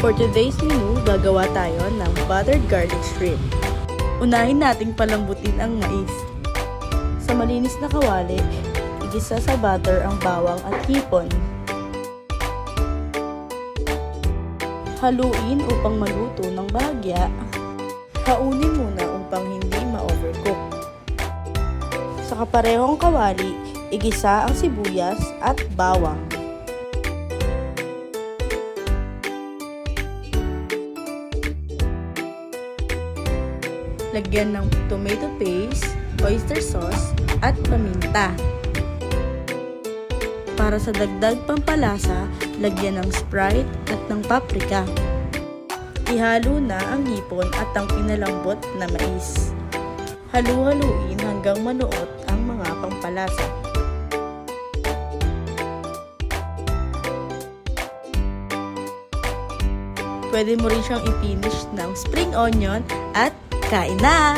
For today's menu, gagawa tayo ng buttered garlic shrimp. Unahin nating palambutin ang mais. Sa malinis na kawali, igisa sa butter ang bawang at hipon. Haluin upang maluto ng bahagya. Haunin muna upang hindi ma-overcook. Sa kaparehong kawali, igisa ang sibuyas at bawang. Lagyan ng tomato paste, oyster sauce, at paminta. Para sa dagdag pampalasa, lagyan ng Sprite at ng paprika. Ihalo na ang hipon at ang pinalambot na mais. Halu-haluin hanggang manuot ang mga pampalasa. Pwede mo rin siyang i-finish ng spring onion at kain na!